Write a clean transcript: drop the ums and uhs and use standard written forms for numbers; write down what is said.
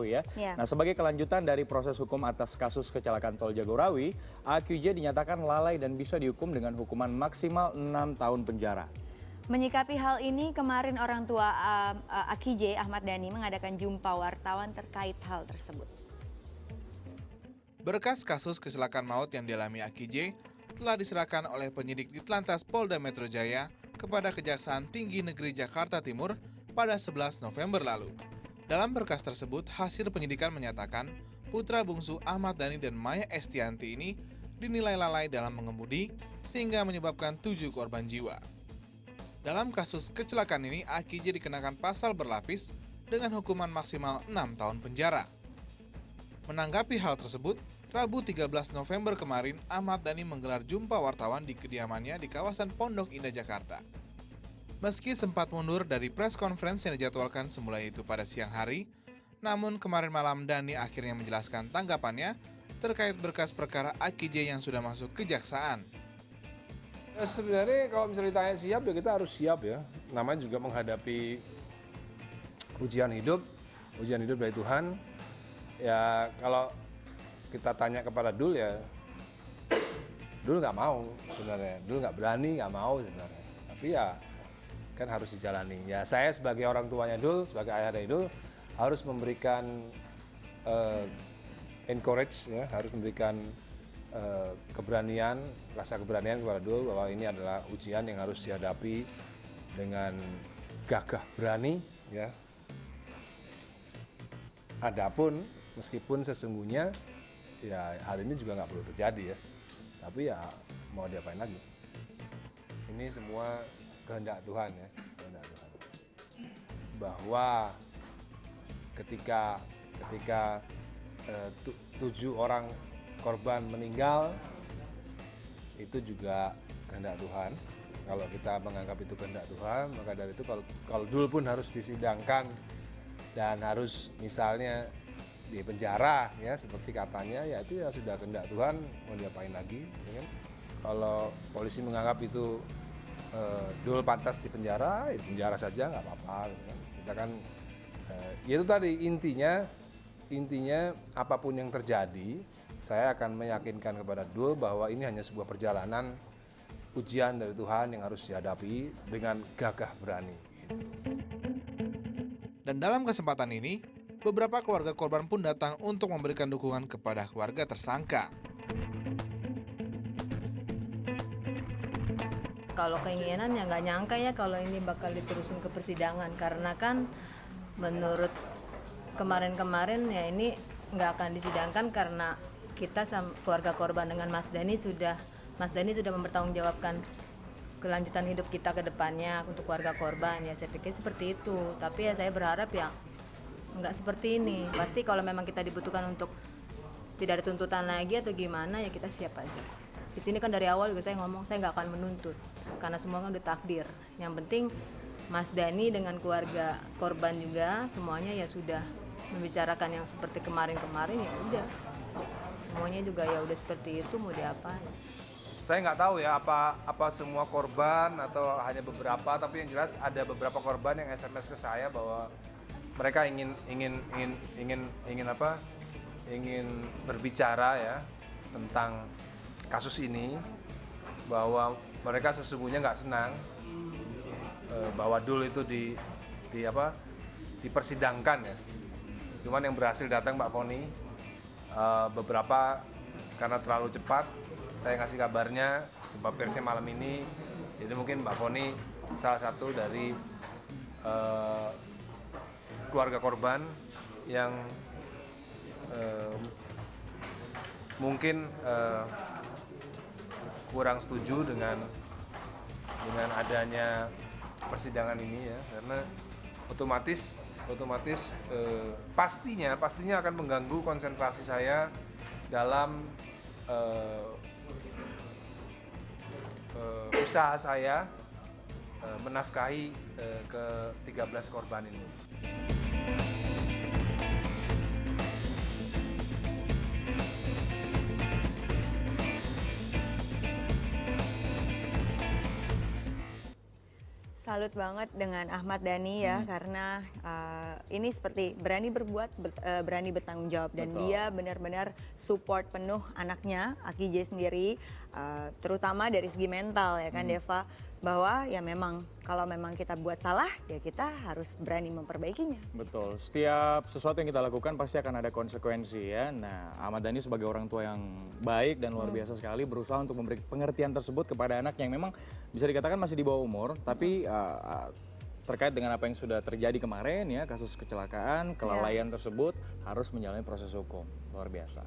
ya. Ya. Nah, sebagai kelanjutan dari proses hukum atas kasus kecelakaan tol Jagorawi, AQJ dinyatakan lalai dan bisa dihukum dengan hukuman maksimal 6 tahun penjara. Menyikapi hal ini, kemarin orang tua AQJ, Ahmad Dhani, mengadakan jumpa wartawan terkait hal tersebut. Berkas kasus kecelakaan maut yang dialami AQJ telah diserahkan oleh penyidik Ditlantas Polda Metro Jaya kepada Kejaksaan Tinggi Negeri Jakarta Timur pada 11 November lalu. Dalam berkas tersebut, hasil penyidikan menyatakan putra bungsu Ahmad Dhani dan Maya Estianti ini dinilai lalai dalam mengemudi sehingga menyebabkan 7 korban jiwa. Dalam kasus kecelakaan ini, AQJ dikenakan pasal berlapis dengan hukuman maksimal 6 tahun penjara. Menanggapi hal tersebut, Rabu 13 November kemarin, Ahmad Dhani menggelar jumpa wartawan di kediamannya di kawasan Pondok Indah, Jakarta. Meski sempat mundur dari press conference yang dijadwalkan semula itu pada siang hari, namun kemarin malam Dhani akhirnya menjelaskan tanggapannya terkait berkas perkara AQJ yang sudah masuk kejaksaan. Sebenarnya kalau misalnya ditanya siap ya kita harus siap ya. Namanya juga menghadapi ujian hidup dari Tuhan. Ya kalau kita tanya kepada Dul ya, Dul nggak mau sebenarnya. Dul nggak berani, nggak mau sebenarnya. Tapi ya kan harus dijalani. Ya saya sebagai orang tuanya Dul, sebagai ayah dari Dul harus memberikan encourage ya, harus memberikan keberanian, rasa keberanian kepada Dul bahwa ini adalah ujian yang harus dihadapi dengan gagah berani ya. Adapun meskipun sesungguhnya ya hal ini juga nggak perlu terjadi ya. Tapi ya mau diapain lagi? Ini semua kehendak Tuhan ya, kehendak Tuhan. Bahwa ketika 7 orang korban meninggal itu juga kehendak Tuhan. Kalau kita menganggap itu kehendak Tuhan, maka dari itu kalau Dul pun harus disidangkan dan harus misalnya di penjara ya seperti katanya, ya itu ya sudah kehendak Tuhan, mau diapain lagi ya kan? Kalau polisi menganggap itu Dul pantas di penjara, ya penjara saja nggak apa-apa gitu kan. Kita kan ya itu tadi intinya apapun yang terjadi, saya akan meyakinkan kepada Dul bahwa ini hanya sebuah perjalanan ujian dari Tuhan yang harus dihadapi dengan gagah berani gitu. Dan dalam kesempatan ini, beberapa keluarga korban pun datang untuk memberikan dukungan kepada keluarga tersangka. Kalau keinginan ya nggak nyangka ya kalau ini bakal diterusin ke persidangan, karena kan menurut kemarin-kemarin ya ini nggak akan disidangkan karena kita sama keluarga korban dengan Mas Dhani sudah mempertanggungjawabkan kelanjutan hidup kita ke depannya untuk keluarga korban. Ya saya pikir seperti itu, tapi ya saya berharap ya nggak seperti ini. Pasti kalau memang kita dibutuhkan untuk tidak ada tuntutan lagi atau gimana ya kita siap aja. Di sini kan dari awal juga saya ngomong saya nggak akan menuntut karena semua kan udah takdir. Yang penting Mas Dhani dengan keluarga korban juga semuanya ya sudah membicarakan yang seperti kemarin-kemarin, ya udah semuanya juga ya udah seperti itu, mau diapain. Saya nggak tahu ya apa semua korban atau hanya beberapa, tapi yang jelas ada beberapa korban yang SMS ke saya bahwa mereka ingin berbicara ya tentang kasus ini, bahwa mereka sesungguhnya nggak senang bahwa Dul itu dipersidangkan ya. Cuman yang berhasil datang Mbak Foni beberapa karena terlalu cepat saya ngasih kabarnya jumpa persnya malam ini. Jadi mungkin Mbak Foni salah satu dari keluarga korban yang mungkin kurang setuju dengan adanya persidangan ini ya, karena otomatis pastinya akan mengganggu konsentrasi saya dalam usaha saya menafkahi ke-13 korban ini. salut banget dengan Ahmad Dhani ya, karena ini seperti berani berbuat, berani bertanggung jawab, dan Betul. dia benar-benar support penuh anaknya, Aki J sendiri, terutama dari segi mental ya kan Deva, bahwa ya memang kalau memang kita buat salah ya kita harus berani memperbaikinya. Betul, setiap sesuatu yang kita lakukan pasti akan ada konsekuensi ya. Nah, Ahmad Dhani sebagai orang tua yang baik dan luar biasa sekali berusaha untuk memberi pengertian tersebut kepada anak yang memang bisa dikatakan masih di bawah umur, tapi terkait dengan apa yang sudah terjadi kemarin ya, kasus kecelakaan, kelalaian tersebut harus menjalani proses hukum. Luar biasa.